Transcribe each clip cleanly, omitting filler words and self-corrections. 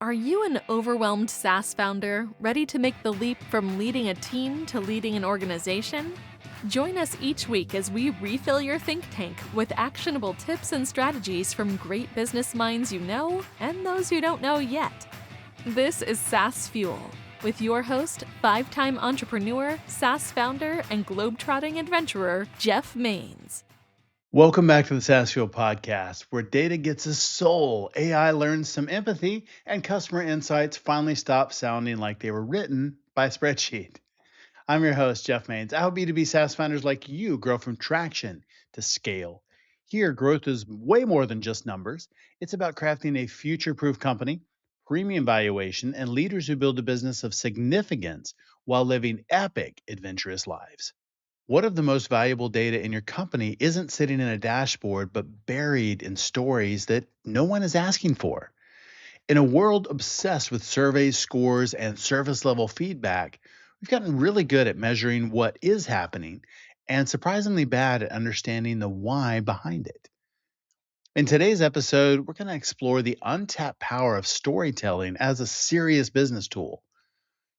Are you an overwhelmed SaaS founder ready to make the leap from leading a team to leading an organization? Join us each week as we refill your think tank with actionable tips and strategies from great business minds you know and those you don't know yet. This is SaaS Fuel with your host, five-time entrepreneur, SaaS founder, and globetrotting adventurer, Jeff Maines. Welcome back to the SaaS Fuel podcast, where data gets a soul, AI learns some empathy, and customer insights finally stop sounding like they were written by a spreadsheet. I'm your host, Jeff Maines. I help B2B SaaS founders like you grow from traction to scale. Here, growth is way more than just numbers. It's about crafting a future-proof company, premium valuation, and leaders who build a business of significance while living epic, adventurous lives. What if the most valuable data in your company isn't sitting in a dashboard, but buried in stories that no one is asking for? In a world obsessed with surveys, scores, and surface level feedback, we've gotten really good at measuring what is happening and surprisingly bad at understanding the why behind it. In today's episode, we're going to explore the untapped power of storytelling as a serious business tool.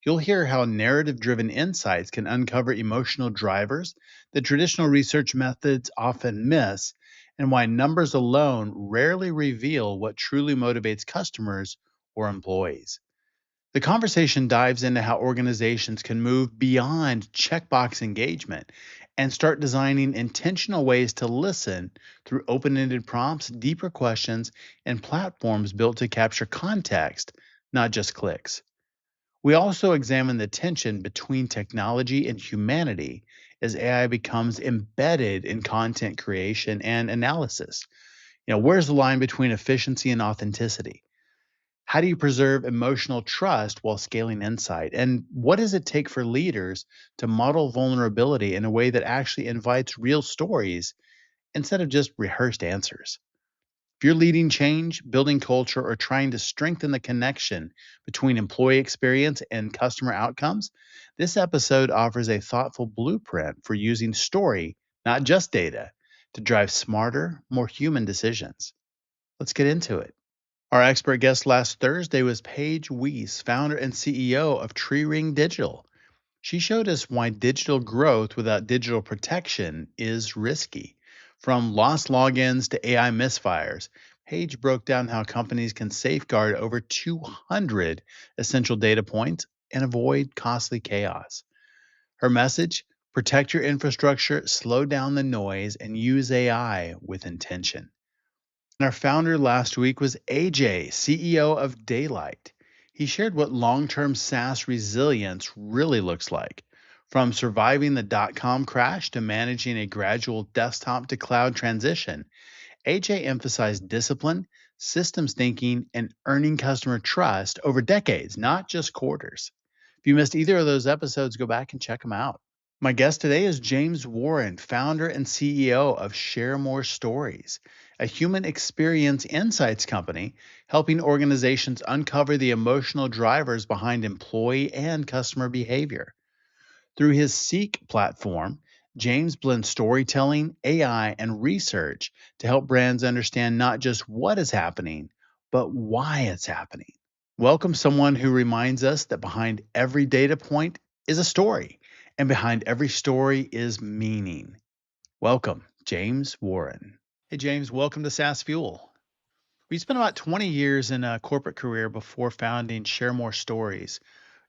You'll hear how narrative driven insights can uncover emotional drivers that traditional research methods often miss, and why numbers alone rarely reveal what truly motivates customers or employees. The conversation dives into how organizations can move beyond checkbox engagement and start designing intentional ways to listen through open ended prompts, deeper questions, and platforms built to capture context, not just clicks. We also examine the tension between technology and humanity as AI becomes embedded in content creation and analysis. Where's the line between efficiency and authenticity? How do you preserve emotional trust while scaling insight? And what does it take for leaders to model vulnerability in a way that actually invites real stories instead of just rehearsed answers? If you're leading change, building culture, or trying to strengthen the connection between employee experience and customer outcomes, this episode offers a thoughtful blueprint for using story, not just data, to drive smarter, more human decisions. Let's get into it. Our expert guest last Thursday was Paige Weiss, founder and CEO of Tree Ring Digital. She showed us why digital growth without digital protection is risky. From lost logins to AI misfires, Paige broke down how companies can safeguard over 200 essential data points and avoid costly chaos. Her message: protect your infrastructure, slow down the noise, and use AI with intention. And our founder last week was AJ, CEO of Daylight. He shared what long term SaaS resilience really looks like. From surviving the dot-com crash to managing a gradual desktop to cloud transition, AJ emphasized discipline, systems thinking, and earning customer trust over decades, not just quarters. If you missed either of those episodes, go back and check them out. My guest today is James Warren, founder and CEO of Share More Stories, a human experience insights company helping organizations uncover the emotional drivers behind employee and customer behavior. Through his Seek platform, James blends storytelling, AI, and research to help brands understand not just what is happening, but why it's happening. Welcome someone who reminds us that behind every data point is a story, and behind every story is meaning. Welcome, James Warren. Hey, James, welcome to SaaS Fuel. We spent about 20 years in a corporate career before founding Share More Stories.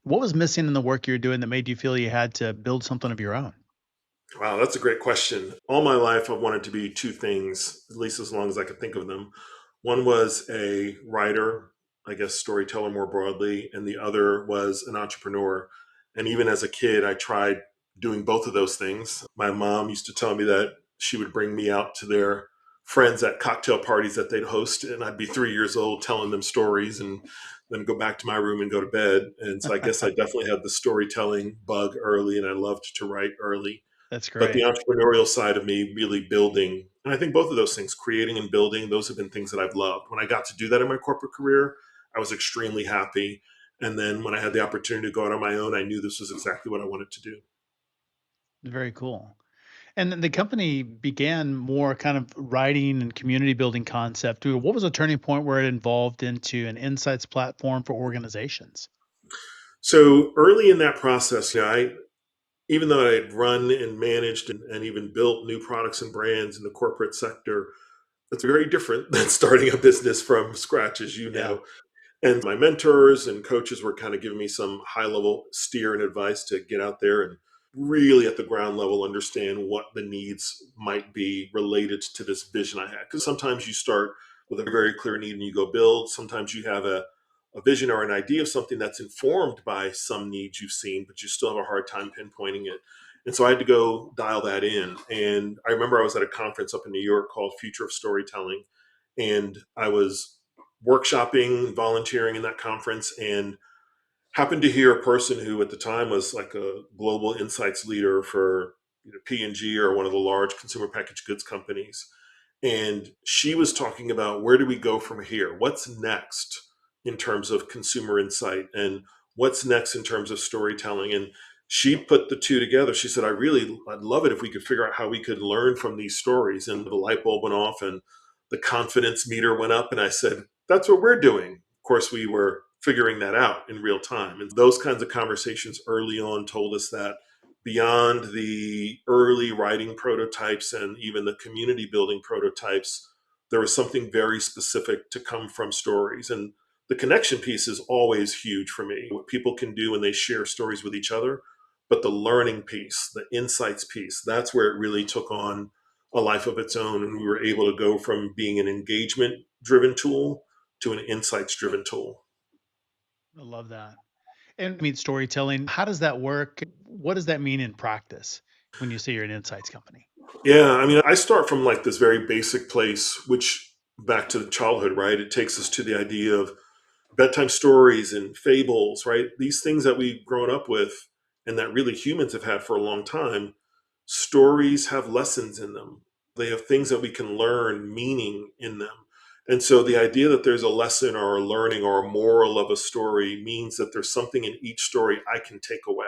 What was missing in the work you're doing that made you feel you had to build something of your own? Wow, that's a great question. All my life, I've wanted to be two things, at least as long as I could think of them. One was a writer, I guess storyteller more broadly, and the other was an entrepreneur. And even as a kid, I tried doing both of those things. My mom used to tell me that she would bring me out to their friends at cocktail parties that they'd host, and I'd be 3 years old telling them stories and then go back to my room and go to bed. And so I guess I definitely had the storytelling bug early, and I loved to write early. That's But the great. entrepreneurial side of me really building, and I think both of those things, creating and building, those have been things that I've loved. When I got to do that in my corporate career, I was extremely happy. And then when I had the opportunity to go out on my own, I knew this was exactly what I wanted to do. Very cool. And then the company began more kind of writing and community building concept. What was a turning point where it evolved into an insights platform for organizations? So early in that process, even though I had run and managed and even built new products and brands in the corporate sector, it's very different than starting a business from scratch, as you Yeah. know. And my mentors and coaches were kind of giving me some high level steer and advice to get out there and really at the ground level understand what the needs might be related to this vision I had. Because sometimes you start with a very clear need and you go build. Sometimes you have a vision or an idea of something that's informed by some needs you've seen, but you still have a hard time pinpointing it. And so I had to go dial that in. And I remember I was at a conference up in New York called Future of Storytelling. And I was workshopping, volunteering in that conference, and happened to hear a person who at the time was like a global insights leader for P&G or one of the large consumer packaged goods companies. And she was talking about where do we go from here? What's next in terms of consumer insight and what's next in terms of storytelling? And she put the two together. She said, I'd love it if we could figure out how we could learn from these stories. And the light bulb went off and the confidence meter went up. And I said, that's what we're doing. Of course, we were figuring that out in real time. And those kinds of conversations early on told us that beyond the early writing prototypes and even the community building prototypes, there was something very specific to come from stories. And the connection piece is always huge for me. What people can do when they share stories with each other, but the learning piece, the insights piece, that's where it really took on a life of its own. And we were able to go from being an engagement driven tool to an insights driven tool. I love that. And I mean, storytelling, how does that work? What does that mean in practice when you say you're an insights company? Yeah, I mean, I start from like this very basic place, which back to childhood, right? It takes us to the idea of bedtime stories and fables, right? These things that we've grown up with and that really humans have had for a long time. Stories have lessons in them. They have things that we can learn, meaning in them. And so the idea that there's a lesson or a learning or a moral of a story means that there's something in each story I can take away.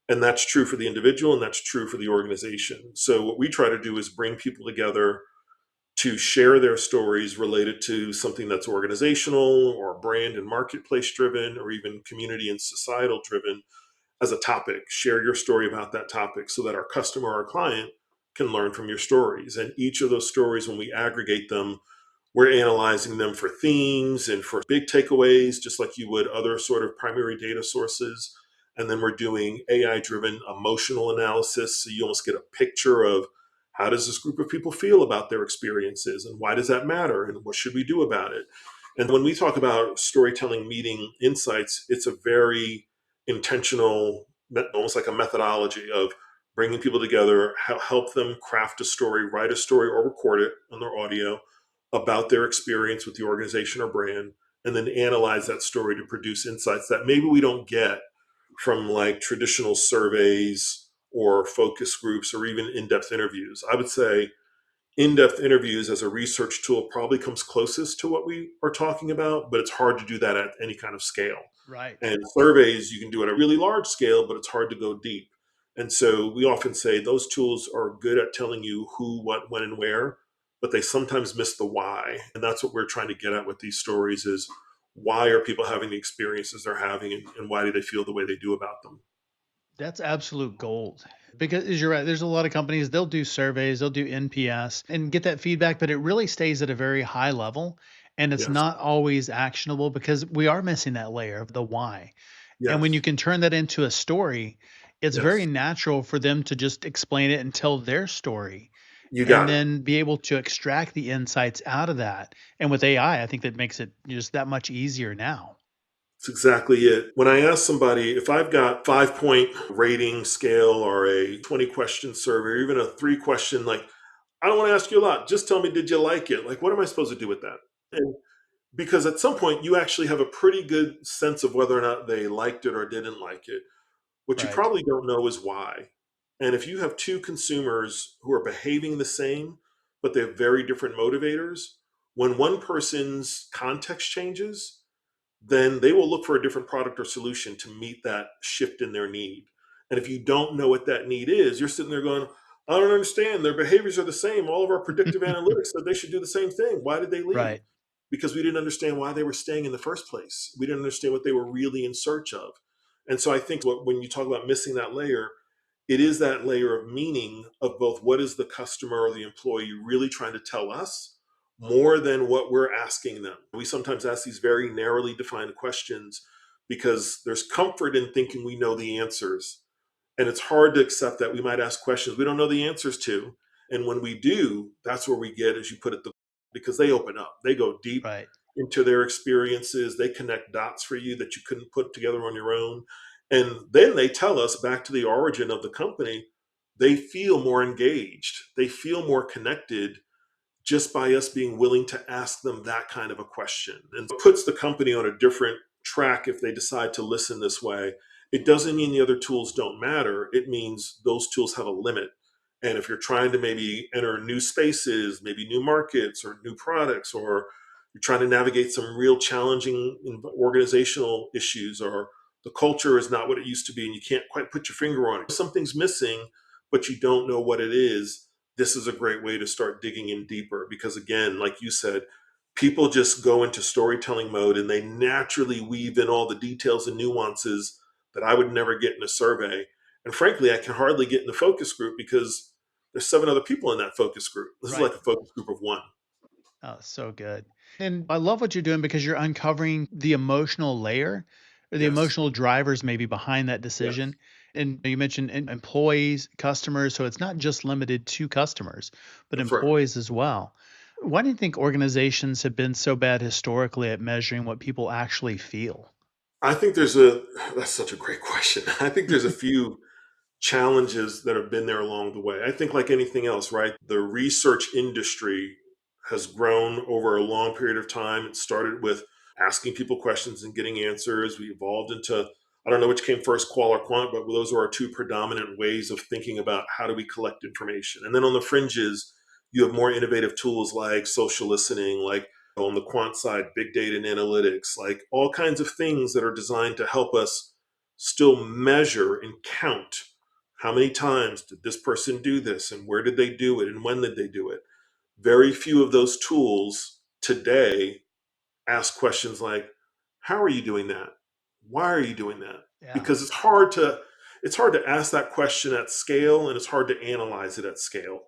And that's true for the individual and that's true for the organization. So what we try to do is bring people together to share their stories related to something that's organizational or brand and marketplace driven or even community and societal driven as a topic. Share your story about that topic so that our customer or our client can learn from your stories. And each of those stories, when we aggregate them, we're analyzing them for themes and for big takeaways, just like you would other sort of primary data sources. And then we're doing AI driven emotional analysis. So you almost get a picture of how does this group of people feel about their experiences and why does that matter and what should we do about it? And when we talk about storytelling meeting insights, it's a very intentional, almost like a methodology of bringing people together, help them craft a story, write a story, or record it on their audio about their experience with the organization or brand, and then analyze that story to produce insights that maybe we don't get from like traditional surveys or focus groups or even in depth interviews. I would say in depth interviews as a research tool probably comes closest to what we are talking about, but it's hard to do that at any kind of scale. Right. And surveys, you can do at a really large scale, but it's hard to go deep. And so we often say those tools are good at telling you who, what, when, and where, but they sometimes miss the why. And that's what we're trying to get at with these stories is why are people having the experiences they're having and why do they feel the way they do about them? That's absolute gold. Because you're right, there's a lot of companies, they'll do surveys, they'll do NPS and get that feedback, but it really stays at a very high level and it's Yes. not always actionable because we are missing that layer of the why. And when Yes. you can turn that into a story, it's very Yes. natural for them to just explain it and tell their story You and got it. then be able to extract the insights out of that. And with AI, I think that makes it just that much easier now. That's exactly it. When I ask somebody if I've got 5 point rating scale or a 20 question survey or even a 3 question, like, I don't want to ask you a lot. Just tell me, did you like it? Like, what am I supposed to do with that? And because at some point you actually have a pretty good sense of whether or not they liked it or didn't like it. What you Right. probably don't know is why. And if you have two consumers who are behaving the same, but they have very different motivators, when one person's context changes, then they will look for a different product or solution to meet that shift in their need. And if you don't know what that need is, you're sitting there going, I don't understand. Their behaviors are the same. All of our predictive analytics said they should do the same thing. Why did they leave? Right. Because we didn't understand why they were staying in the first place. We didn't understand what they were really in search of. And so I think when you talk about missing that layer, it is that layer of meaning of both what is the customer or the employee really trying to tell us more than what we're asking them. We sometimes ask these very narrowly defined questions because there's comfort in thinking we know the answers, and it's hard to accept that we might ask questions we don't know the answers to. And when we do, that's where we get, as you put it, because they open up, they go deep Right. into their experiences, they connect dots for you that you couldn't put together on your own. And then they tell us, back to the origin of the company, they feel more engaged, they feel more connected just by us being willing to ask them that kind of a question. And it puts the company on a different track if they decide to listen this way. It doesn't mean the other tools don't matter. It means those tools have a limit. And if you're trying to maybe enter new spaces, maybe new markets or new products, or you're trying to navigate some real challenging organizational issues, or the culture is not what it used to be and you can't quite put your finger on it, something's missing, but you don't know what it is, this is a great way to start digging in deeper. Because again, like you said, people just go into storytelling mode and they naturally weave in all the details and nuances that I would never get in a survey. And frankly, I can hardly get in the focus group because there's 7 other people in that focus group. This is Right. like a focus group of 1. Oh, so good. And I love what you're doing because you're uncovering the emotional layer or the Yes. emotional drivers maybe behind that Yes. decision. And you mentioned employees, customers. So it's not just limited to customers, but That's right. employees as well. Why do you think organizations have been so bad historically at measuring what people actually feel? I think that's such a great question. I think there's a few challenges that have been there along the way. I think, like anything else, right? The research industry has grown over a long period of time. It started with asking people questions and getting answers. We evolved into, I don't know which came first, qual or quant, but those are our two predominant ways of thinking about how do we collect information. And then on the fringes, you have more innovative tools like social listening, like on the quant side, big data and analytics, like all kinds of things that are designed to help us still measure and count how many times did this person do this and where did they do it and when did they do it. Very few of those tools today ask questions like, how are you doing that? Why are you doing that? Yeah. Because it's hard to ask that question at scale, and it's hard to analyze it at scale.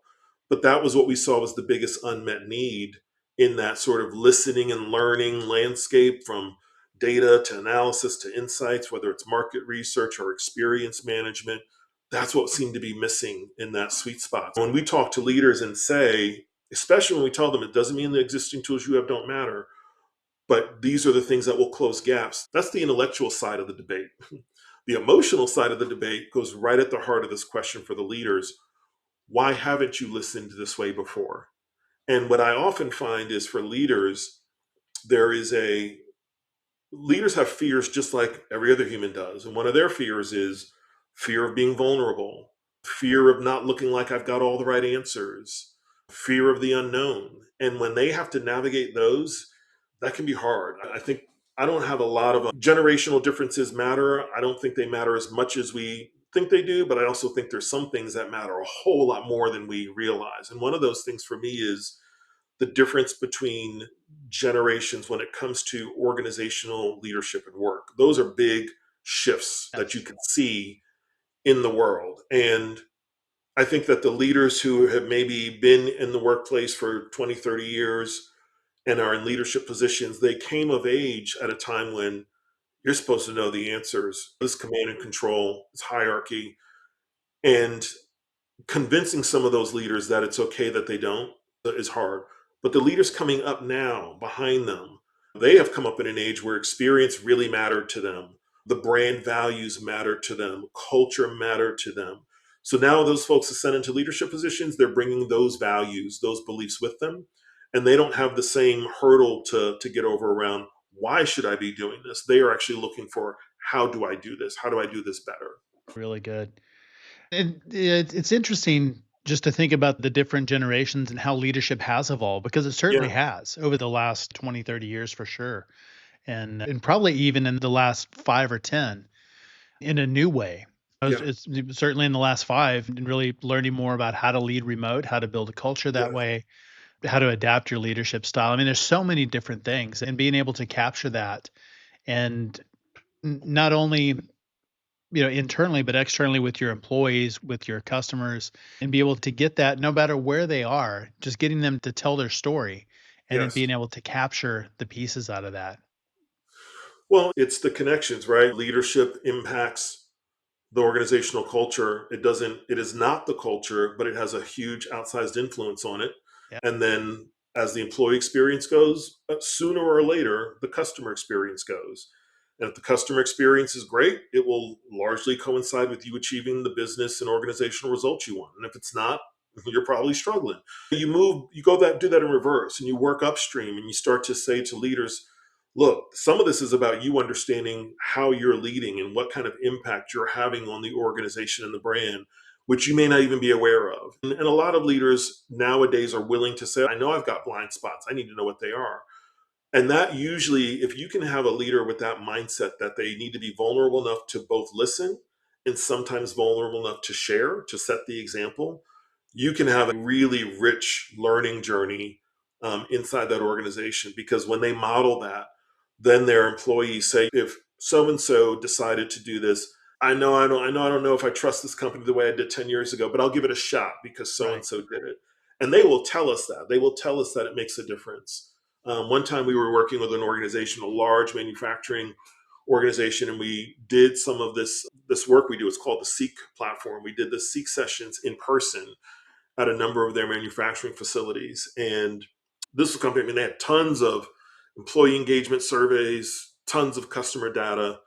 But that was what we saw was the biggest unmet need in that sort of listening and learning landscape, from data to analysis to insights, whether it's market research or experience management. That's what seemed to be missing in that sweet spot. When we talk to leaders and say, especially when we tell them it doesn't mean the existing tools you have don't matter, but these are the things that will close gaps. That's the intellectual side of the debate. The emotional side of the debate goes right at the heart of this question for the leaders. Why haven't you listened this way before? And what I often find is, for leaders, there is a leaders have fears just like every other human does. And one of their fears is fear of being vulnerable, fear of not looking like I've got all the right answers, fear of the unknown. And when they have to navigate those, that can be hard. I think I don't have a lot of generational differences matter. I don't think they matter as much as we think they do, but I also think there's some things that matter a whole lot more than we realize. And one of those things for me is the difference between generations when it comes to organizational leadership and work. Those are big shifts that you Yes. can see in the world. And I think that the leaders who have maybe been in the workplace for 20, 30 years and are in leadership positions, they came of age at a time when you're supposed to know the answers. This command and control, this hierarchy, and convincing some of those leaders that it's okay that they don't is hard. But the leaders coming up now behind them, they have come up in an age where experience really mattered to them. The brand values matter to them. Culture mattered to them. So now those folks are sent into leadership positions. They're bringing those values, those beliefs with them. And they don't have the same hurdle to get over around, why should I be doing this? They are actually looking for, how do I do this? How do I do this better? Really good. And it's interesting just to think about the different generations and how leadership has evolved because it certainly Yeah. has over the last 20, 30 years for sure. And probably even in the last 5 or 10 in a new way. was, Yeah. it's certainly in the last 5 and really learning more about how to lead remote, how to build a culture that Yeah. way, how to adapt your leadership style. I mean, there's so many different things and being able to capture that and not only internally but externally with your employees, with your customers, and be able to get that no matter where they are, just getting them to tell their story and then Yes. being able to capture the pieces out of that. Well, it's the connections, right? Leadership impacts the organizational culture. It is not the culture, but it has a huge outsized influence on it. Yeah. And then as the employee experience goes, sooner or later, the customer experience goes. And if the customer experience is great, it will largely coincide with you achieving the business and organizational results you want. And if it's not, you're probably struggling. You go that do that in reverse and you work upstream and you start to say to leaders, look, some of this is about you understanding how you're leading and what kind of impact you're having on the organization and the brand, which you may not even be aware of. And a lot of leaders nowadays are willing to say, I know I've got blind spots. I need to know what they are. And that usually, if you can have a leader with that mindset that they need to be vulnerable enough to both listen and sometimes vulnerable enough to share, to set the example, you can have a really rich learning journey inside that organization. Because when they model that, then their employees say, if so and so decided to do this, I don't know if I trust this company the way I did 10 years ago, but I'll give it a shot because so and Right. so did it. And they will tell us that. They will tell us that it makes a difference. One time we were working with an organization, a large manufacturing organization, and we did some of this work we do. It's called the Seek platform. We did the Seek sessions in person at a number of their manufacturing facilities. And this was a company, I mean, they had tons of employee engagement surveys, tons of customer data.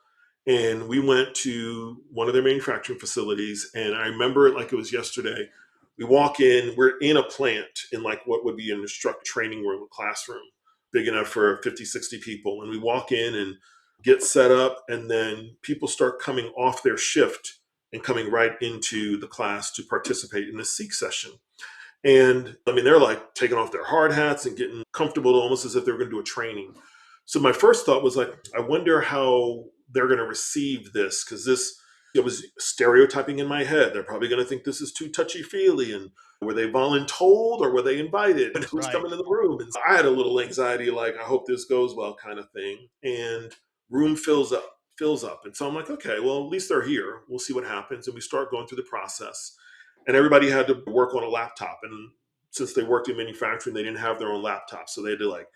And we went to one of their manufacturing facilities. And I remember it like it was yesterday. We walk in, we're in a plant in like what would be an instructor training room, a classroom, big enough for 50, 60 people. And we walk in and get set up. And then people start coming off their shift and coming right into the class to participate in the Seek session. And I mean, they're like taking off their hard hats and getting comfortable almost as if they're going to do a training. So my first thought was like, I wonder how they're going to receive this because it was stereotyping in my head. They're probably going to think this is too touchy feely. And were they voluntold or were they invited? And who's Right. coming to the room? And so I had a little anxiety, like, I hope this goes well kind of thing. And room fills up. And so I'm like, okay, well, at least they're here. We'll see what happens. And we start going through the process and everybody had to work on a laptop. And since they worked in manufacturing, they didn't have their own laptop, so they had to like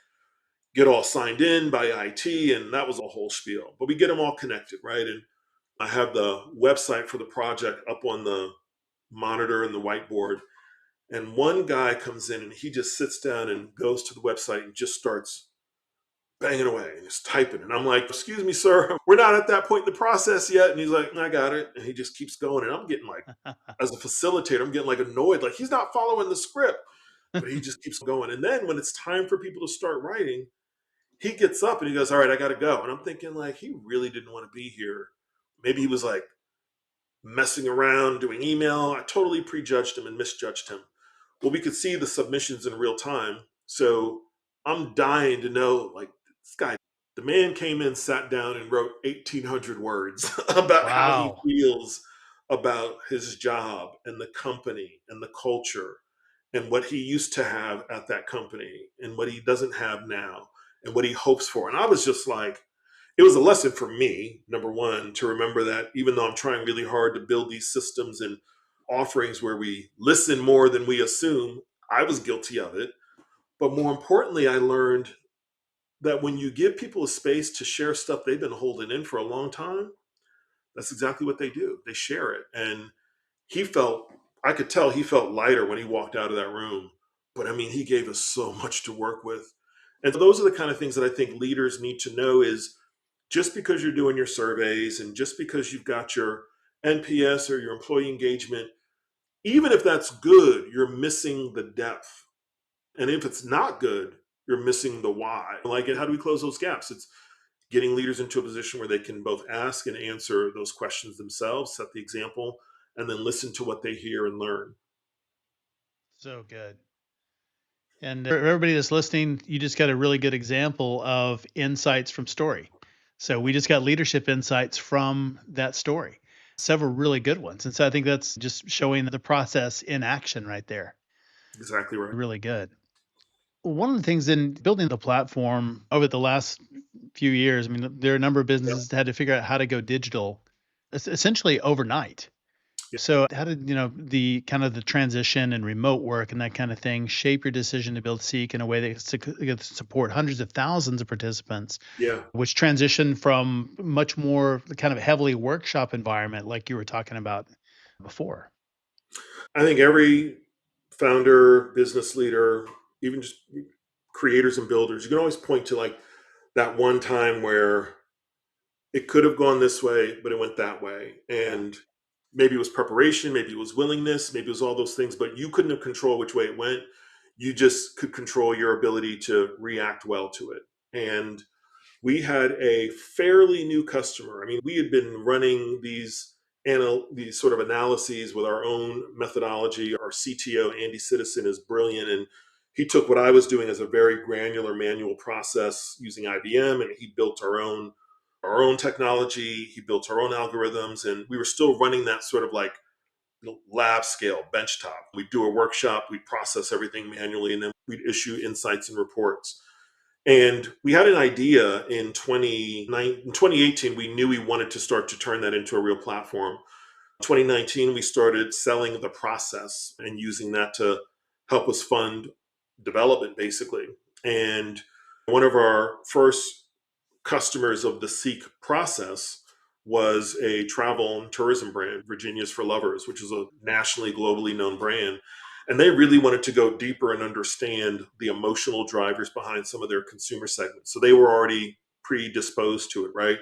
get all signed in by IT, and that was a whole spiel. But we get them all connected, right? And I have the website for the project up on the monitor and the whiteboard. And one guy comes in and he just sits down and goes to the website and just starts banging away and just typing. And I'm like, excuse me, sir, we're not at that point in the process yet. And he's like, I got it. And he just keeps going. And I'm getting like, as a facilitator, I'm getting like annoyed, like he's not following the script, but he just keeps going. And then when it's time for people to start writing, he gets up and he goes, all right, I got to go. And I'm thinking like, he really didn't want to be here. Maybe he was like messing around doing email. I totally prejudged him and misjudged him. Well, we could see the submissions in real time. So I'm dying to know, like, this guy, the man came in, sat down, and wrote 1,800 words about how he Wow. feels about his job and the company and the culture and what he used to have at that company and what he doesn't have now and what he hopes for. And I was just like, it was a lesson for me, number one, to remember that even though I'm trying really hard to build these systems and offerings where we listen more than we assume, I was guilty of it. But more importantly, I learned that when you give people a space to share stuff they've been holding in for a long time, that's exactly what they do. They share it. And he felt, I could tell he felt lighter when he walked out of that room. But I mean, he gave us so much to work with. And those are the kind of things that I think leaders need to know is just because you're doing your surveys and just because you've got your NPS or your employee engagement, even if that's good, you're missing the depth. And if it's not good, you're missing the why. Like, how do we close those gaps? It's getting leaders into a position where they can both ask and answer those questions themselves, set the example, and then listen to what they hear and learn. So good. And for everybody that's listening, you just got a really good example of insights from story. So we just got leadership insights from that story. several really good ones. And so I think that's just showing the process in action right there. Exactly right. Really good. One of the things in building the platform over the last few years, I mean, there are a number of Yeah. businesses that had to figure out how to go digital essentially overnight. Yeah. So how did, the kind of the transition and remote work and that kind of thing shape your decision to build Seek in a way that could support hundreds of thousands of participants, Yeah. which transitioned from much more kind of heavily workshop environment like you were talking about before? I think every founder, business leader, even just creators and builders, you can always point to like that one time where it could have gone this way, but it went that way. Yeah. And maybe it was preparation, maybe it was willingness, maybe it was all those things, but you couldn't have control which way it went. You just could control your ability to react well to it. And we had a fairly new customer. I mean, we had been running these sort of analyses with our own methodology. Our CTO, Andy Citizen, is brilliant, and he took what I was doing as a very granular manual process using IBM, and he built our own technology. He built our own algorithms, and we were still running that sort of like lab scale benchtop. We'd do a workshop, we'd process everything manually, and then we'd issue insights and reports. And we had an idea in 2018, we knew we wanted to start to turn that into a real platform. 2019, we started selling the process and using that to help us fund development, basically. And one of our first customers of the Seek process was a travel and tourism brand, Virginia's for Lovers, which is a nationally, globally known brand. And they really wanted to go deeper and understand the emotional drivers behind some of their consumer segments. So they were already predisposed to it, right?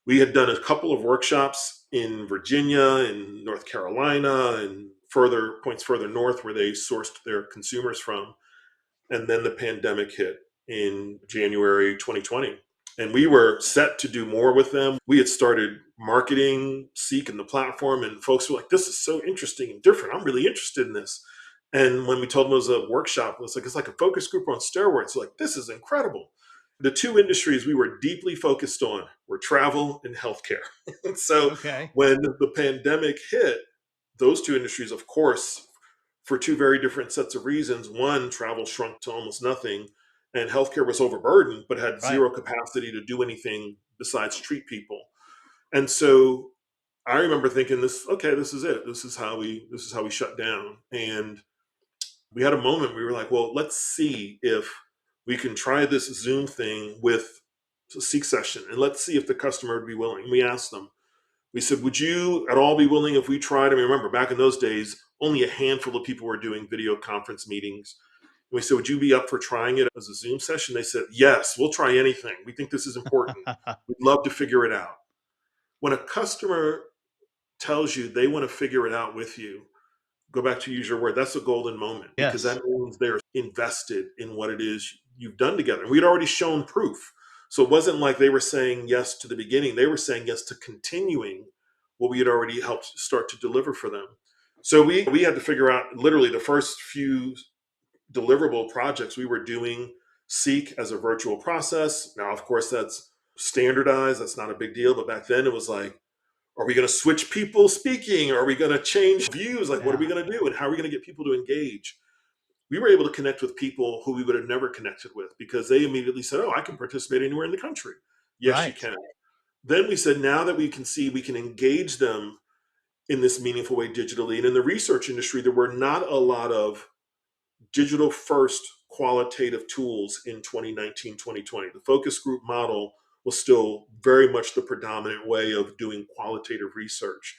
We had done a couple of workshops in Virginia and North Carolina and further points further north where they sourced their consumers from. And then the pandemic hit in January 2020. And we were set to do more with them. We had started marketing Seek and the platform, and folks were like, this is so interesting and different. I'm really interested in this. And when we told them it was a workshop, it's like a focus group on steroids. Like, this is incredible. The two industries we were deeply focused on were travel and healthcare. And so Okay. when the pandemic hit, those two industries, of course, for two very different sets of reasons. One, travel shrunk to almost nothing, and healthcare was overburdened, but had Right. zero capacity to do anything besides treat people. And so I remember thinking, this is it. This is how we shut down. And we had a moment we were like, well, let's see if we can try this Zoom thing with a Seek session, and let's see if the customer would be willing. We asked them, we said, would you at all be willing if we tried? I mean, remember, back in those days, only a handful of people were doing video conference meetings. And we said, would you be up for trying it as a Zoom session? They said, yes, we'll try anything. We think this is important. We'd love to figure it out. When a customer tells you they want to figure it out with you, go back to use your word, that's a golden moment, because Yes. that means they're invested in what it is you've done together. And we'd already shown proof. So it wasn't like they were saying yes to the beginning. They were saying yes to continuing what we had already helped start to deliver for them. So we had to figure out literally the first few deliverable projects we were doing Seek as a virtual process. Now, of course, that's standardized. That's not a big deal. But back then it was like, are we going to switch people speaking? Are we going to change views? Like, what are we Yeah. going to do? And how are we going to get people to engage? We were able to connect with people who we would have never connected with because they immediately said, oh, I can participate anywhere in the country. Yes, you Right. can. Then we said, now that we can see we can engage them in this meaningful way digitally. And in the research industry, there were not a lot of digital first qualitative tools in 2019, 2020. The focus group model was still very much the predominant way of doing qualitative research.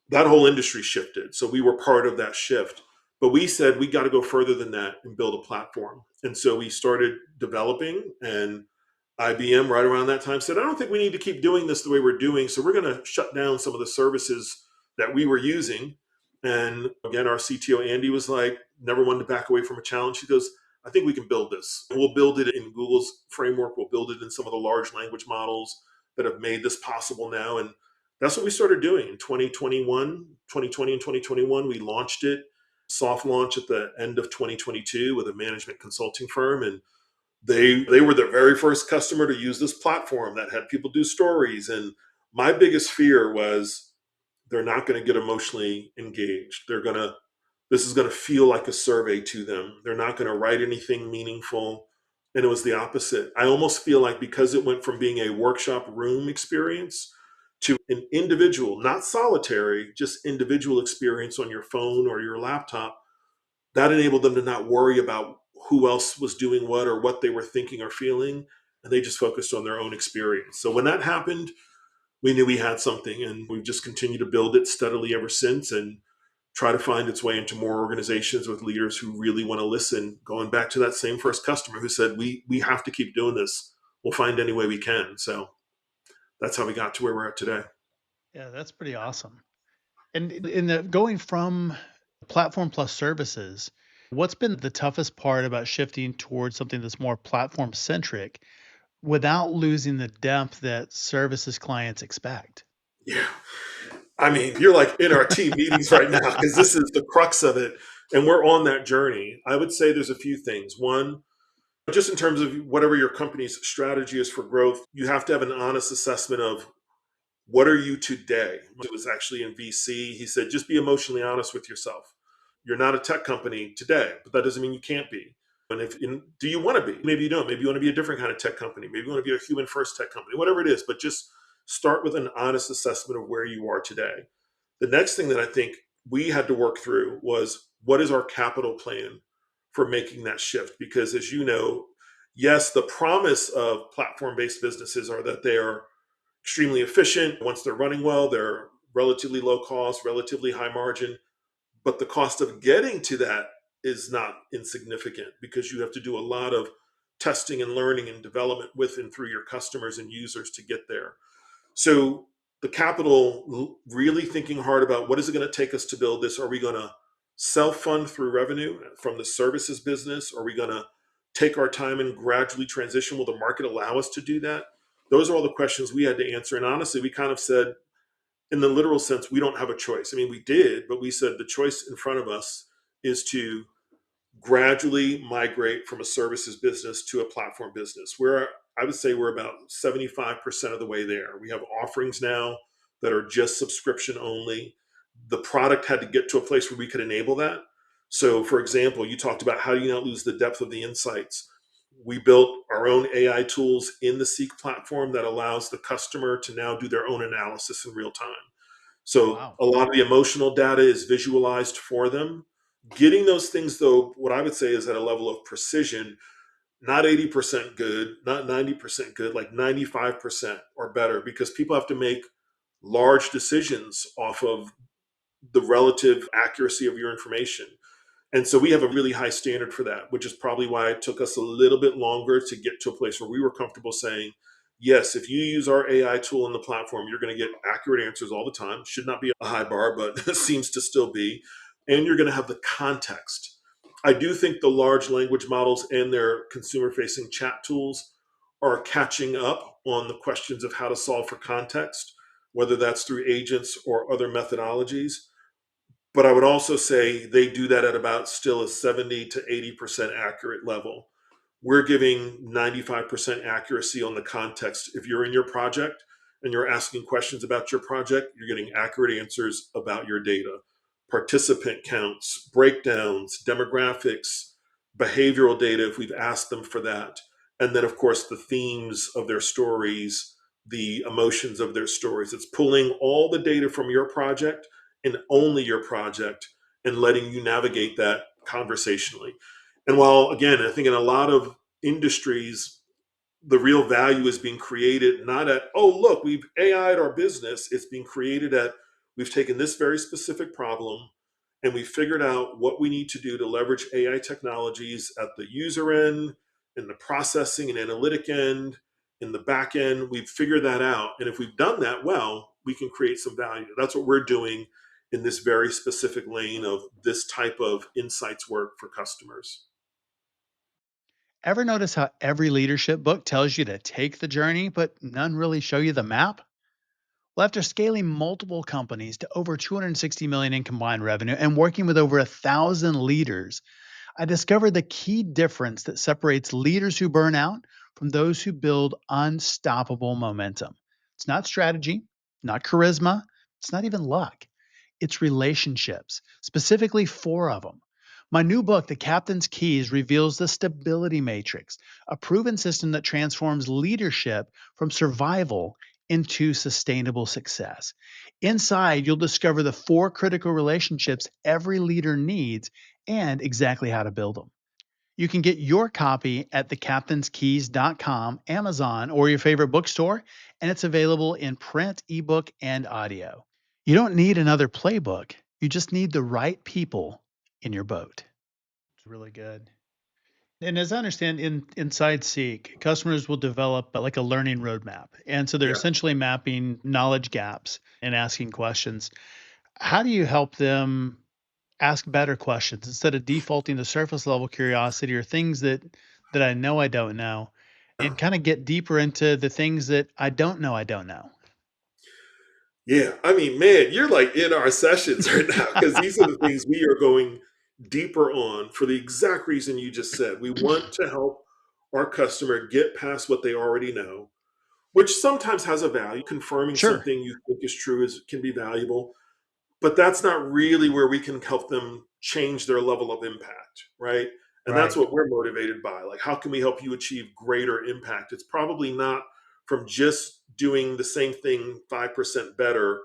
That whole industry shifted. So we were part of that shift. But we said we got to go further than that and build a platform. And so we started developing, and IBM right around that time said, I don't think we need to keep doing this the way we're doing. So we're going to shut down some of the services that we were using. And again, our CTO, Andy, was like, never wanted to back away from a challenge. He goes, I think we can build this. We'll build it in Google's framework. We'll build it in some of the large language models that have made this possible now. And that's what we started doing in 2020 and 2021. We launched it, soft launch at the end of 2022 with a management consulting firm. And they were the very first customer to use this platform that had people do stories. And my biggest fear was They're not going to get emotionally engaged. This is going to feel like a survey to them. They're not going to write anything meaningful. And it was the opposite. I almost feel like because it went from being a workshop room experience to an individual, not solitary, just individual experience on your phone or your laptop, that enabled them to not worry about who else was doing what or what they were thinking or feeling. And they just focused on their own experience. So when that happened, we knew we had something, and we've just continued to build it steadily ever since and try to find its way into more organizations with leaders who really want to listen. Going back to that same first customer who said, we have to keep doing this. We'll find any way we can. So that's how we got to where we're at today. Yeah, that's pretty awesome. And in the going from platform plus services, what's been the toughest part about shifting towards something that's more platform centric without losing the depth that services clients expect? Yeah. I mean, you're like in our team meetings right now because this is the crux of it. And we're on that journey. I would say there's a few things. One, just in terms of whatever your company's strategy is for growth, you have to have an honest assessment of what are you today? It was actually in VC. He said, just be emotionally honest with yourself. You're not a tech company today, but that doesn't mean you can't be. And do you want to be? Maybe you don't. Maybe you want to be a different kind of tech company. Maybe you want to be a human first tech company, whatever it is. But just start with an honest assessment of where you are today. The next thing that I think we had to work through was what is our capital plan for making that shift? Because as you know, yes, the promise of platform based businesses are that they are extremely efficient. Once they're running well, they're relatively low cost, relatively high margin. But the cost of getting to that is not insignificant because you have to do a lot of testing and learning and development with and through your customers and users to get there. So the capital, really thinking hard about what is it going to take us to build this? Are we going to self-fund through revenue from the services business? Are we going to take our time and gradually transition? Will the market allow us to do that? Those are all the questions we had to answer. And honestly, we kind of said, in the literal sense, we don't have a choice. I mean, we did, but we said the choice in front of us is to gradually migrate from a services business to a platform business. Where I would say we're about 75% of the way there. We have offerings now that are just subscription only. The product had to get to a place where we could enable that. So, for example, you talked about how do you not lose the depth of the insights. We built our own AI tools in the Seek platform that allows the customer to now do their own analysis in real time. So Wow. a lot of the emotional data is visualized for them. Getting those things, though, what I would say is at a level of precision, not 80% good, not 90% good, like 95% or better, because people have to make large decisions off of the relative accuracy of your information. And so we have a really high standard for that, which is probably why it took us a little bit longer to get to a place where we were comfortable saying, yes, if you use our AI tool in the platform, you're going to get accurate answers all the time. Should not be a high bar, but seems to still be. And you're going to have the context. I do think the large language models and their consumer facing chat tools are catching up on the questions of how to solve for context, whether that's through agents or other methodologies. But I would also say they do that at about still a 70 to 80% accurate level. We're giving 95% accuracy on the context. If you're in your project and you're asking questions about your project, you're getting accurate answers about your data. Participant counts, breakdowns, demographics, behavioral data, if we've asked them for that. And then, of course, the themes of their stories, the emotions of their stories. It's pulling all the data from your project and only your project and letting you navigate that conversationally. And while, again, I think in a lot of industries, the real value is being created not at, oh, look, we've AI'd our business. It's being created at, we've taken this very specific problem and we figured out what we need to do to leverage AI technologies at the user end, in the processing and analytic end, in the back end. We've figured that out. And if we've done that well, we can create some value. That's what we're doing in this very specific lane of this type of insights work for customers. Ever notice how every leadership book tells you to take the journey, but none really show you the map? Well, after scaling multiple companies to over 260 million in combined revenue and working with over 1,000 leaders, I discovered the key difference that separates leaders who burn out from those who build unstoppable momentum. It's not strategy, not charisma, It's not even luck, it's relationships, specifically four of them. My new book, The Captain's Keys, reveals the stability matrix, a proven system that transforms leadership from survival into sustainable success. Inside, you'll discover the four critical relationships every leader needs and exactly how to build them. You can get your copy at thecaptainskeys.com, Amazon, or your favorite bookstore, and it's available in print, ebook, and audio. You don't need another playbook. You just need the right people in your boat. It's really good. And as I understand, inside Seek, customers will develop like a learning roadmap. And so they're Yeah. essentially mapping knowledge gaps and asking questions. How do you help them ask better questions instead of defaulting to surface level curiosity or things that I know I don't know, and kind of get deeper into the things that I don't know? Yeah, I mean, man, you're like in our sessions right now because these are the things we are going deeper on for the exact reason you just said. We want to help our customer get past what they already know, which sometimes has a value. Confirming Sure. something you think is true can be valuable, but that's not really where we can help them change their level of impact, right? And that's Right. what we're motivated by. Like, how can we help you achieve greater impact? It's probably not from just doing the same thing 5% better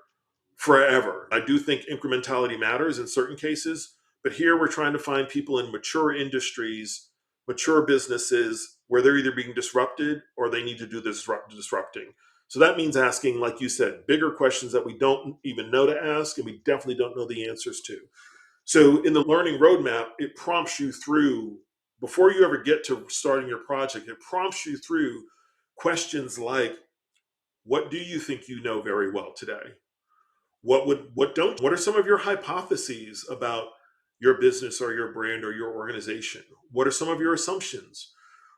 forever. I do think incrementality matters in certain cases, but here we're trying to find people in mature industries, mature businesses where they're either being disrupted or they need to do this disrupting. So that means asking, like you said, bigger questions that we don't even know to ask and we definitely don't know the answers to. So in the learning roadmap, it prompts you through, before you ever get to starting your project, it prompts you through questions like, what do you think you know very well today? What are some of your hypotheses about your business or your brand or your organization? What are some of your assumptions?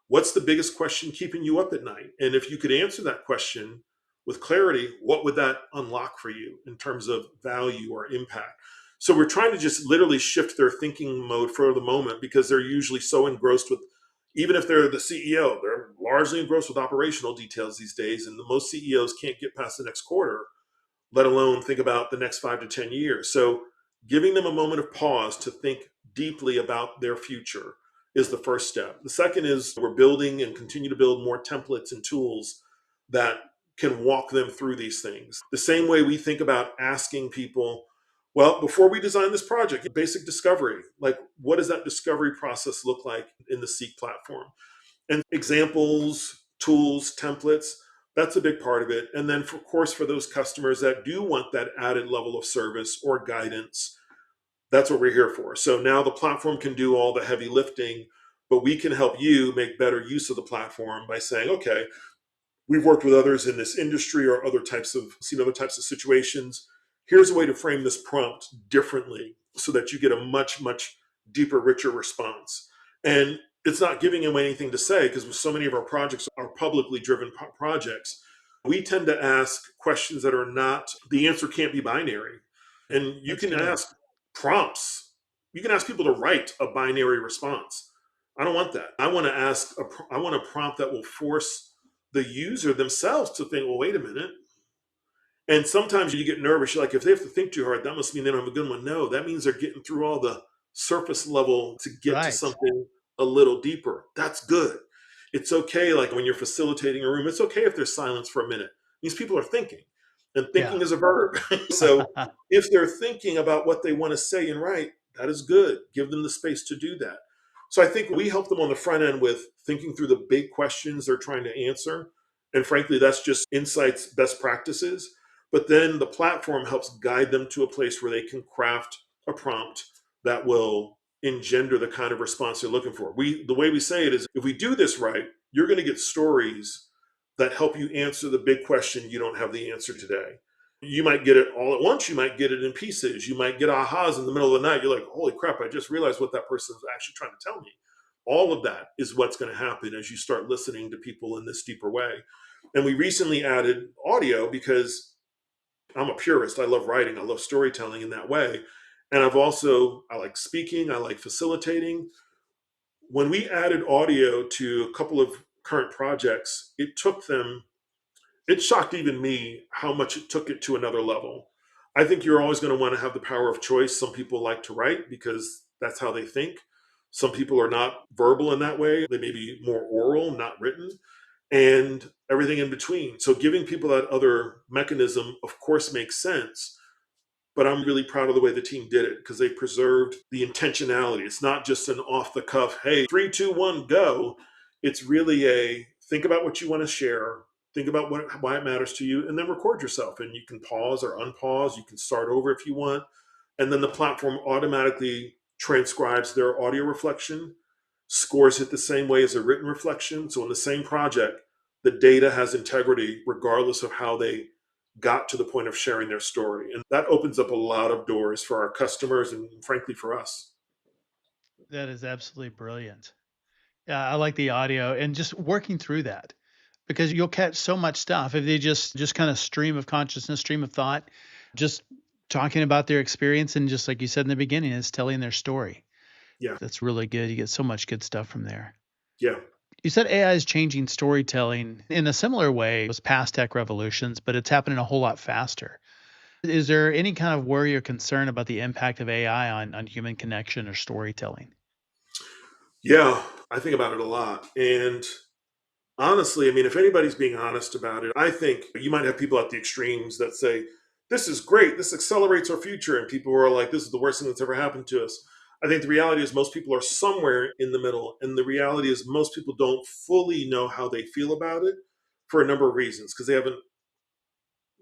What's the biggest question keeping you up at night? And if you could answer that question with clarity, what would that unlock for you in terms of value or impact? So we're trying to just literally shift their thinking mode for the moment because they're usually so engrossed with, even if they're the CEO, they're largely engrossed with operational details these days. And most CEOs can't get past the next quarter, let alone think about the next 5 to 10 years. So giving them a moment of pause to think deeply about their future is the first step. The second is we're building and continue to build more templates and tools that can walk them through these things. The same way we think about asking people, well, before we design this project, basic discovery, like what does that discovery process look like in the Seek platform? And examples, tools, templates, that's a big part of it. And then, of course, for those customers that do want that added level of service or guidance, that's what we're here for. So now the platform can do all the heavy lifting, but we can help you make better use of the platform by saying, okay, we've worked with others in this industry or seen other types of situations. Here's a way to frame this prompt differently so that you get a much, much deeper, richer response. And it's not giving them anything to say because so many of our projects are publicly driven projects. We tend to ask questions that are not, the answer can't be binary. And you That's can good. ask prompts. You can ask people to write a binary response. I don't want that. I want a prompt that will force the user themselves to think, well, wait a minute. And sometimes you get nervous. You're like, if they have to think too hard, that must mean they don't have a good one. No, that means they're getting through all the surface level to get to Right. something a little deeper. That's good. It's okay, like when you're facilitating a room, it's okay if there's silence for a minute. These people are thinking, and Yeah. thinking is a verb. So if they're thinking about what they want to say and write, that is good. Give them the space to do that. So I think we help them on the front end with thinking through the big questions they're trying to answer. And frankly, that's just insights, best practices. But then the platform helps guide them to a place where they can craft a prompt that will engender the kind of response they're looking for. The way we say it is, if we do this right, you're going to get stories that help you answer the big question you don't have the answer today. You might get it all at once, you might get it in pieces, you might get ahas in the middle of the night. You're like, holy crap, I just realized what that person is actually trying to tell me. All of that is what's going to happen as you start listening to people in this deeper way. And we recently added audio because I'm a purist. I love writing, I love storytelling in that way. And I like speaking, I like facilitating. When we added audio to a couple of current projects, it shocked even me how much it took it to another level. I think you're always going to want to have the power of choice. Some people like to write because that's how they think. Some people are not verbal in that way. They may be more oral, not written, and everything in between. So giving people that other mechanism, of course, makes sense. But I'm really proud of the way the team did it because they preserved the intentionality. It's not just an off the cuff, hey, 3, 2, 1, go. It's really a think about what you want to share, think about why it matters to you, and then record yourself. And you can pause or unpause. You can start over if you want. And then the platform automatically transcribes their audio reflection, scores it the same way as a written reflection. So in the same project, the data has integrity regardless of how they got to the point of sharing their story. And that opens up a lot of doors for our customers and frankly for us. That is absolutely brilliant. Yeah, I like the audio and just working through that because you'll catch so much stuff if they just kind of stream of consciousness, stream of thought, just talking about their experience and just like you said in the beginning, is telling their story. Yeah. That's really good. You get so much good stuff from there. Yeah. You said AI is changing storytelling in a similar way as past tech revolutions, but it's happening a whole lot faster. Is there any kind of worry or concern about the impact of AI on human connection or storytelling? Yeah. I think about it a lot. And honestly, I mean, if anybody's being honest about it, I think you might have people at the extremes that say, this is great, this accelerates our future. And people who are like, this is the worst thing that's ever happened to us. I think the reality is most people are somewhere in the middle. And the reality is most people don't fully know how they feel about it for a number of reasons, because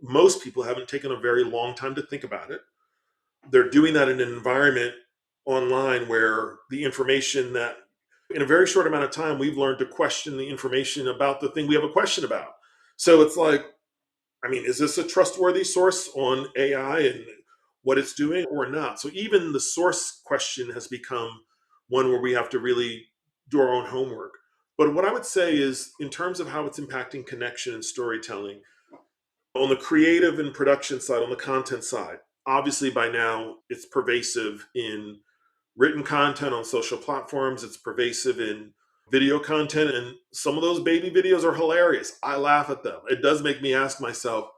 most people haven't taken a very long time to think about it. They're doing that in an environment online where the information that in a very short amount of time we've learned to question the information about the thing we have a question about. So it's like, I mean, is this a trustworthy source on AI and what it's doing or not? So even the source question has become one where we have to really do our own homework. But what I would say is, in terms of how it's impacting connection and storytelling, on the creative and production side, on the content side, obviously by now it's pervasive in written content on social platforms, it's pervasive in video content, and some of those baby videos are hilarious. I laugh at them. It does make me ask myself,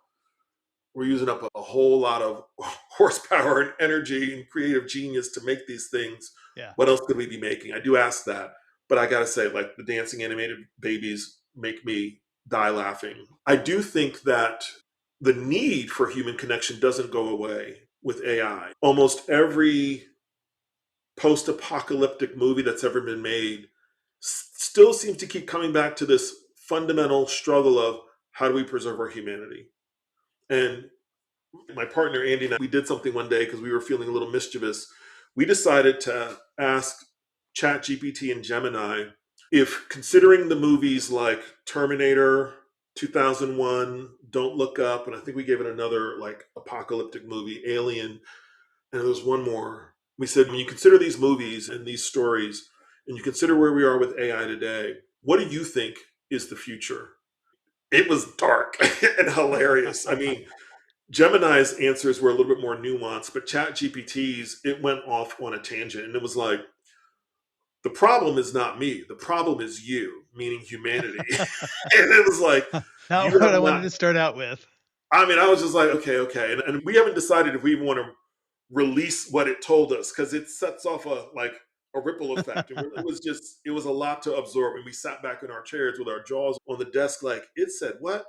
we're using up a whole lot of horsepower and energy and creative genius to make these things. Yeah. What else could we be making? I do ask that, but I gotta say, like, the dancing animated babies make me die laughing. I do think that the need for human connection doesn't go away with AI. Almost every post apocalyptic movie that's ever been made still seems to keep coming back to this fundamental struggle of how do we preserve our humanity? And my partner Andy and I, we did something one day because we were feeling a little mischievous. We decided to ask ChatGPT and Gemini if, considering the movies like Terminator, 2001, Don't Look Up, and I think we gave it another like apocalyptic movie, Alien, and there was one more. We said, when you consider these movies and these stories, and you consider where we are with AI today, what do you think is the future? It was dark and hilarious. I mean, Gemini's answers were a little bit more nuanced, but ChatGPT's, it went off on a tangent. And it was like, the problem is not me. The problem is you, meaning humanity. And it was like, Not you what have I wanted not. to start out with. I mean, I was just like, okay, okay. And we haven't decided if we even want to release what it told us because it sets off a ripple effect. And it was a lot to absorb. And we sat back in our chairs with our jaws on the desk, like, it said what?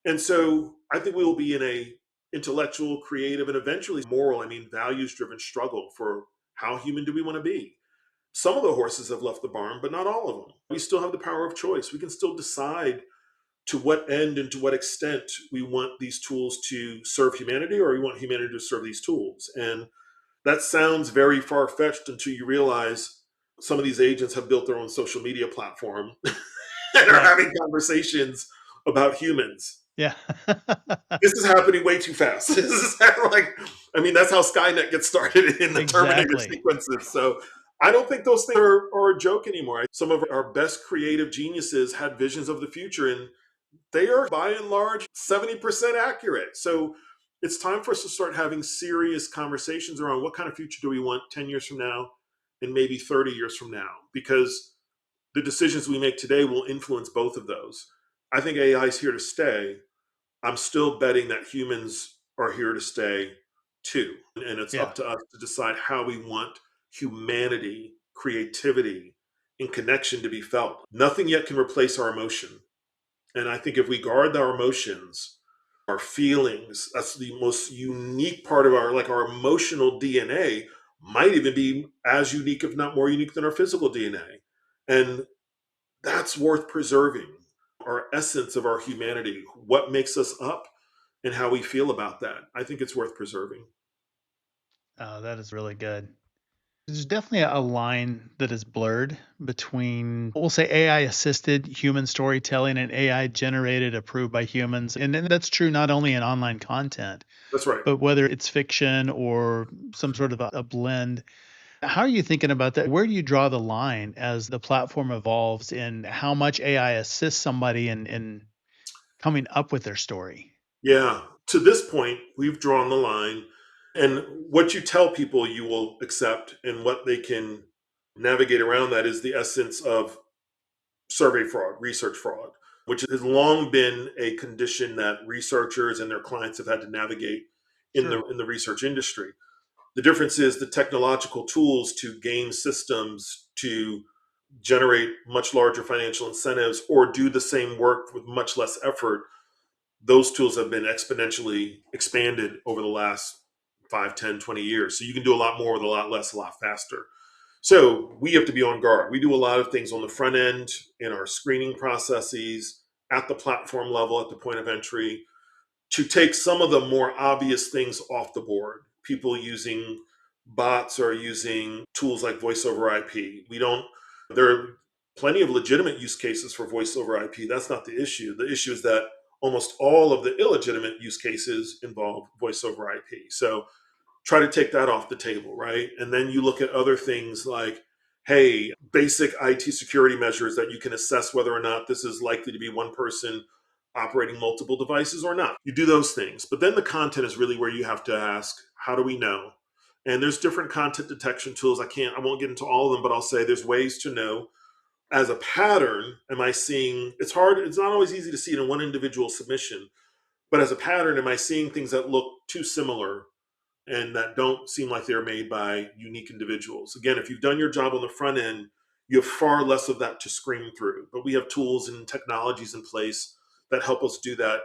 And so I think we will be in a intellectual, creative, and eventually moral, I mean, values driven struggle for how human do we want to be. Some of the horses have left the barn, but not all of them. We still have the power of choice. We can still decide to what end and to what extent we want these tools to serve humanity or we want humanity to serve these tools. And that sounds very far fetched until you realize some of these agents have built their own social media platform and are Right. having conversations about humans. Yeah. This is happening way too fast. This is like, I mean, that's how Skynet gets started in the Terminator Exactly. sequences. So I don't think those things are a joke anymore. Some of our best creative geniuses had visions of the future, and they are by and large 70% accurate. So it's time for us to start having serious conversations around what kind of future do we want 10 years from now and maybe 30 years from now, because the decisions we make today will influence both of those. I think AI is here to stay. I'm still betting that humans are here to stay too. And it's Yeah. up to us to decide how we want humanity, creativity, and connection to be felt. Nothing yet can replace our emotion. And I think if we guard our emotions, our feelings, that's the most unique part of our emotional DNA might even be as unique, if not more unique than our physical DNA. And that's worth preserving. Our essence of our humanity, what makes us up and how we feel about that. I think it's worth preserving. That is really good. There's definitely a line that is blurred between, we'll say, AI assisted human storytelling and AI generated, approved by humans. And that's true not only in online content, That's right. but whether it's fiction or some sort of a blend. How are you thinking about that? Where do you draw the line as the platform evolves in how much AI assists somebody in coming up with their story? Yeah. To this point, we've drawn the line. And what you tell people you will accept and what they can navigate around that is the essence of survey fraud, research fraud, which has long been a condition that researchers and their clients have had to navigate in Sure. the research industry. The difference is the technological tools to game systems to generate much larger financial incentives or do the same work with much less effort. Those tools have been exponentially expanded over the last 5, 10, 20 years. So you can do a lot more with a lot less, a lot faster. So we have to be on guard. We do a lot of things on the front end in our screening processes, at the platform level, at the point of entry, to take some of the more obvious things off the board. People using bots or using tools like voice over IP. There are plenty of legitimate use cases for voice over IP. That's not the issue. The issue is that almost all of the illegitimate use cases involve voice over IP. So try to take that off the table, right? And then you look at other things like, hey, basic IT security measures that you can assess whether or not this is likely to be one person operating multiple devices or not. You do those things. But then the content is really where you have to ask, how do we know? And there's different content detection tools. I won't get into all of them, but I'll say there's ways to know as a pattern. Am I seeing, it's hard, it's not always easy to see it in one individual submission, but as a pattern, am I seeing things that look too similar and that don't seem like they're made by unique individuals? Again, if you've done your job on the front end, you have far less of that to screen through. But we have tools and technologies in place that help us do that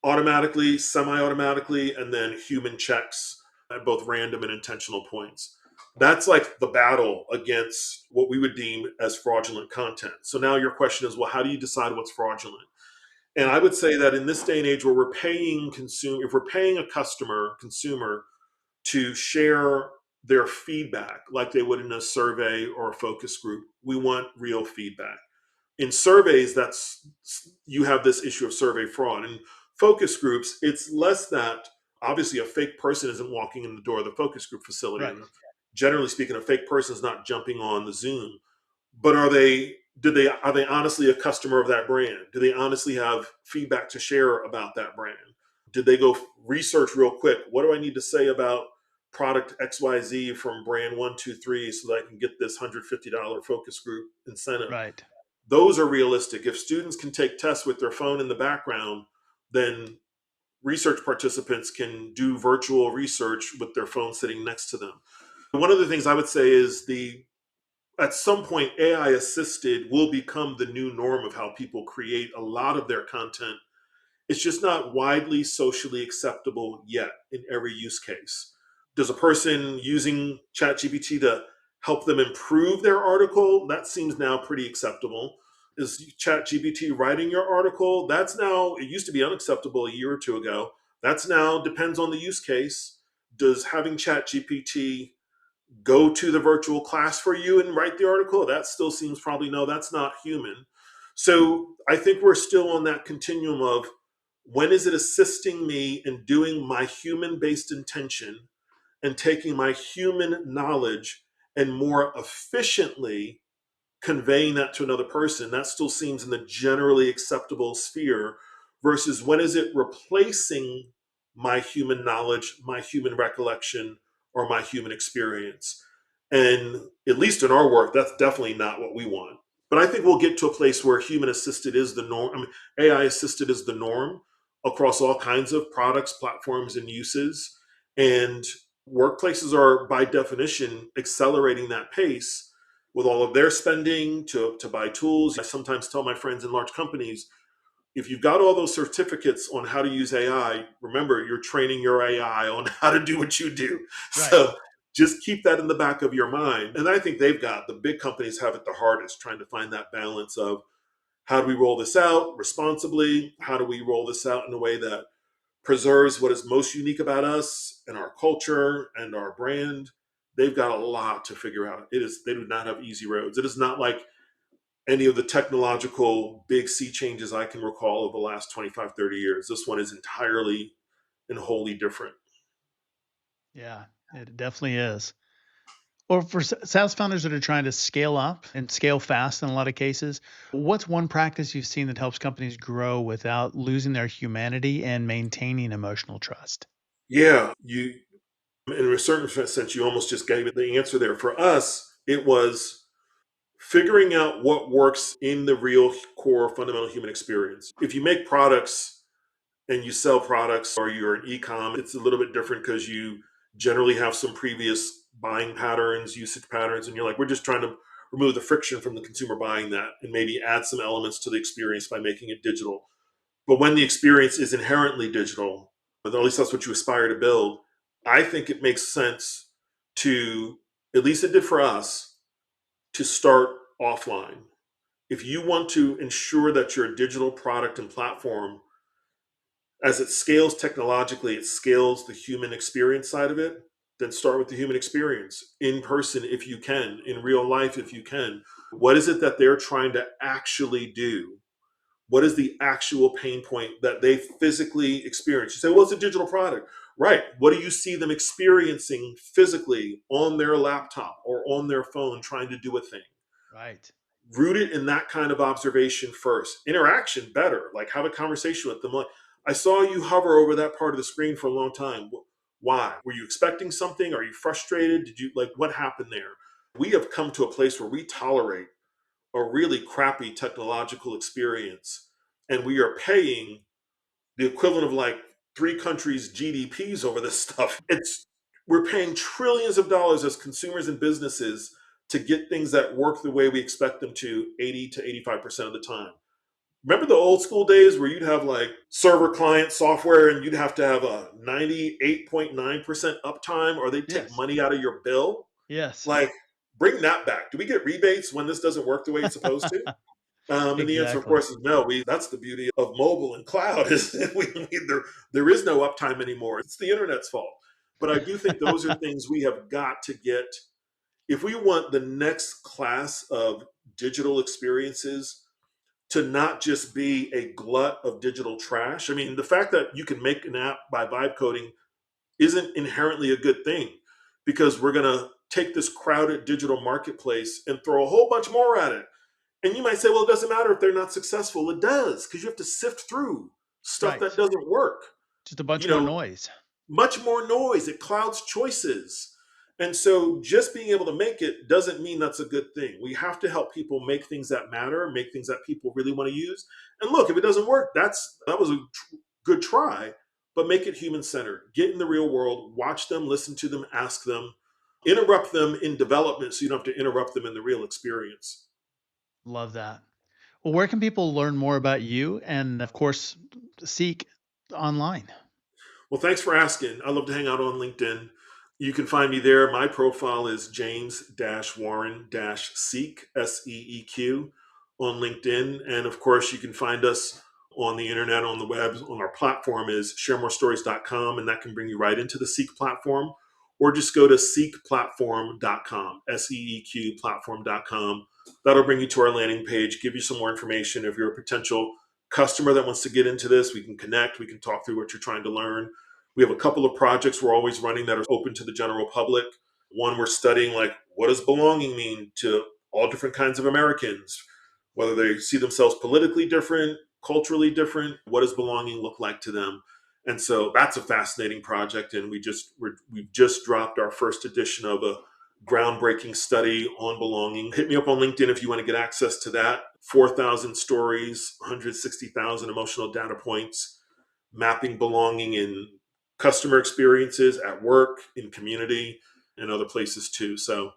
automatically, semi automatically, and then human checks at both random and intentional points. That's like the battle against what we would deem as fraudulent content. So now your question is, well, how do you decide what's fraudulent? And I would say that in this day and age where we're paying if we're paying a consumer to share their feedback like they would in a survey or a focus group, we want real feedback. In surveys, that's you have this issue of survey fraud. In focus groups, it's less that obviously a fake person isn't walking in the door of the focus group facility. Right. And generally speaking, a fake person is not jumping on the Zoom. But are they honestly a customer of that brand? Do they honestly have feedback to share about that brand? Did they go research real quick? What do I need to say about product XYZ from brand 123 so that I can get this $150 focus group incentive? Right. Those are realistic. If students can take tests with their phone in the background, then research participants can do virtual research with their phone sitting next to them. One of the things I would say is at some point, AI assisted will become the new norm of how people create a lot of their content. It's just not widely socially acceptable yet in every use case. Does a person using ChatGPT to help them improve their article? That seems now pretty acceptable. Is ChatGPT writing your article? That's now, it used to be unacceptable a year or two ago. That's now depends on the use case. Does having ChatGPT go to the virtual class for you and write the article? That still seems probably no, that's not human. So I think we're still on that continuum of when is it assisting me in doing my human based intention and taking my human knowledge and more efficiently conveying that to another person. That still seems in the generally acceptable sphere versus when is it replacing my human knowledge, my human recollection, or my human experience. And at least in our work, that's definitely not what we want. But I think we'll get to a place where human assisted is the norm. I mean, AI assisted is the norm across all kinds of products, platforms, and uses. And workplaces are, by definition, accelerating that pace with all of their spending to buy tools. I sometimes tell my friends in large companies, if you've got all those certificates on how to use AI, remember you're training your AI on how to do what you do. Right. So just keep that in the back of your mind. And I think the big companies have it the hardest, trying to find that balance of how do we roll this out responsibly? How do we roll this out in a way that preserves what is most unique about us and our culture and our brand? They've got a lot to figure out. They do not have easy roads. It is not like any of the technological big sea changes I can recall of the last 25, 30 years. This one is entirely and wholly different. Yeah, it definitely is. Or for SaaS founders that are trying to scale up and scale fast in a lot of cases, what's one practice you've seen that helps companies grow without losing their humanity and maintaining emotional trust? Yeah, in a certain sense, you almost just gave it the answer there. For us, it was figuring out what works in the real core fundamental human experience. If you make products and you sell products or you're an e-com, it's a little bit different because you generally have some previous buying patterns, usage patterns, and you're like, we're just trying to remove the friction from the consumer buying that and maybe add some elements to the experience by making it digital. But when the experience is inherently digital, or at least that's what you aspire to build, I think it makes sense to, at least it did for us, to start offline. If you want to ensure that your digital product and platform, as it scales technologically, it scales the human experience side of it, then start with the human experience in person if you can, in real life if you can. What is it that they're trying to actually do? What is the actual pain point that they physically experience? You say, well, it's a digital product. Right. What do you see them experiencing physically on their laptop or on their phone trying to do a thing? Right. Root it in that kind of observation first. Interaction better, like have a conversation with them. Like, I saw you hover over that part of the screen for a long time. Why? Were you expecting something? Are you frustrated? Did you like what happened there? We have come to a place where we tolerate a really crappy technological experience and we are paying the equivalent of like three countries' GDPs over this stuff. It's We're paying trillions of dollars as consumers and businesses to get things that work the way we expect them to 80 to 85% of the time. Remember the old school days where you'd have like server client software and you'd have to have a 98.9% uptime or they'd take Yes. money out of your bill? Yes. Like, bring that back. Do we get rebates when this doesn't work the way it's supposed to? And the answer, of Exactly. course, is no. That's the beauty of mobile and cloud is there is no uptime anymore. It's the internet's fault. But I do think those are things we have got to get if we want the next class of digital experiences to not just be a glut of digital trash. I mean, the fact that you can make an app by vibe coding isn't inherently a good thing because we're going to take this crowded digital marketplace and throw a whole bunch more at it. And you might say, well, it doesn't matter if they're not successful. It does, because you have to sift through stuff that Right. doesn't work. Just a bunch You more know, noise. much more noise. It clouds choices. And so just being able to make it doesn't mean that's a good thing. We have to help people make things that matter, make things that people really want to use. And look, if it doesn't work, that was a good try, but make it human centered. Get in the real world, watch them, listen to them, ask them, interrupt them in development so you don't have to interrupt them in the real experience. Love that. Well, where can people learn more about you and, of course, seek online? Well, thanks for asking. I love to hang out on LinkedIn. You can find me there. My profile is James-Warren-Seek, Seeq, on LinkedIn. And of course, you can find us on the internet, on the web, on our platform is sharemorestories.com, and that can bring you right into the Seek platform. Or just go to seekplatform.com, Seeq platform.com. That'll bring you to our landing page, give you some more information. If you're a potential customer that wants to get into this, we can connect, we can talk through what you're trying to learn. We have a couple of projects we're always running that are open to the general public. One, we're studying like what does belonging mean to all different kinds of Americans, whether they see themselves politically different, culturally different. What does belonging look like to them? And so that's a fascinating project, and we've just dropped our first edition of a groundbreaking study on belonging. Hit me up on LinkedIn if you want to get access to that. 4,000 stories, 160,000 emotional data points, mapping belonging in customer experiences at work, in community, and other places too. So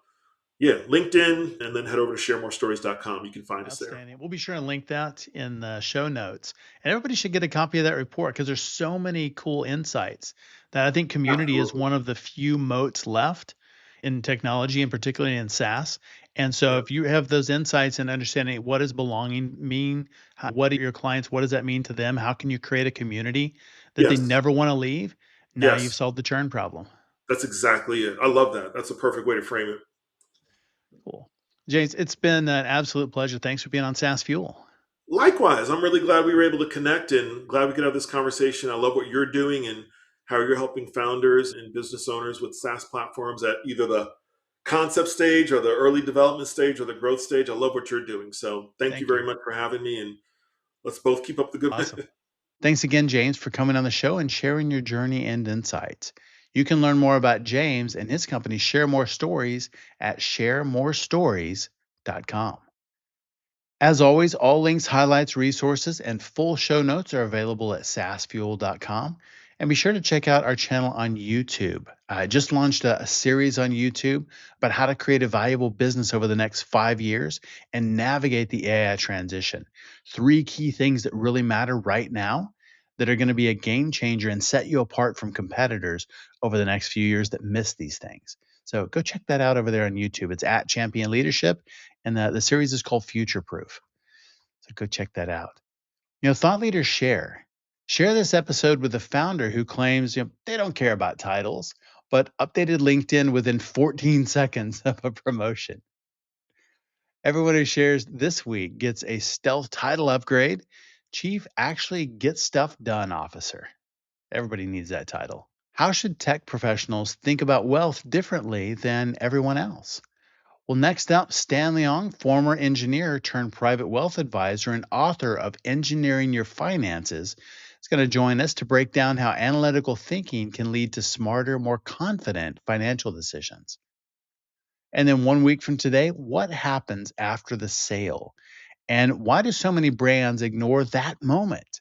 yeah, LinkedIn, and then head over to sharemorestories.com. You can find us there. Outstanding. We'll be sure to link that in the show notes. And everybody should get a copy of that report because there's so many cool insights that I think community is Absolutely. one of the few moats left in technology and particularly in SaaS. And so Yeah. if you have those insights and understanding what does belonging mean, what are your clients, what does that mean to them? How can you create a community that they Yes. never want to leave? Now you've Yes. solved the churn problem. That's exactly it. I love that. That's a perfect way to frame it. Cool. James, it's been an absolute pleasure. Thanks for being on SaaS Fuel. Likewise, I'm really glad we were able to connect and glad we could have this conversation. I love what you're doing and how you're helping founders and business owners with SaaS platforms at either the concept stage or the early development stage or the growth stage. I love what you're doing. So thank you Thank you. very much for having me, and let's both keep up the Awesome. good. Thanks again, James, for coming on the show and sharing your journey and insights. You can learn more about James and his company, Share More Stories, at sharemorestories.com. As always, all links, highlights, resources, and full show notes are available at saasfuel.com. And be sure to check out our channel on YouTube. I just launched a series on YouTube about how to create a valuable business over the next 5 years and navigate the AI transition. 3 key things that really matter right now that are going to be a game changer and set you apart from competitors over the next few years that miss these things. So go check that out over there on YouTube. It's at Champion Leadership, and the series is called Future Proof. So go check that out. Thought leaders share. Share this episode with a founder who claims they don't care about titles, but updated LinkedIn within 14 seconds of a promotion. Everyone who shares this week gets a stealth title upgrade. Chief Actually Gets Stuff Done Officer. Everybody needs that title. How should tech professionals think about wealth differently than everyone else? Well, next up, Stan Leong, former engineer turned private wealth advisor and author of Engineering Your Finances, is going to join us to break down how analytical thinking can lead to smarter, more confident financial decisions. And then 1 week from today, what happens after the sale? And why do so many brands ignore that moment?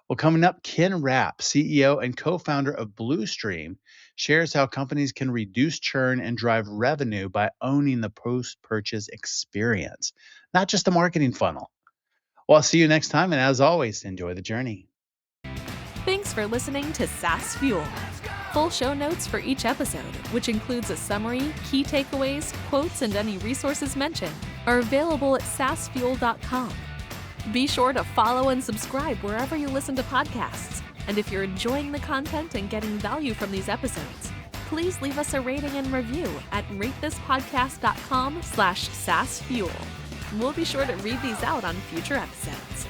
Well, coming up, Ken Rapp, CEO and co-founder of Bluestream, shares how companies can reduce churn and drive revenue by owning the post-purchase experience, not just the marketing funnel. Well, I'll see you next time, and as always, enjoy the journey. Thanks for listening to SaaS Fuel. Full show notes for each episode, which includes a summary, key takeaways, quotes, and any resources mentioned, are available at saasfuel.com. Be sure to follow and subscribe wherever you listen to podcasts. And if you're enjoying the content and getting value from these episodes, please leave us a rating and review at ratethispodcast.com/saasfuel. We'll be sure to read these out on future episodes.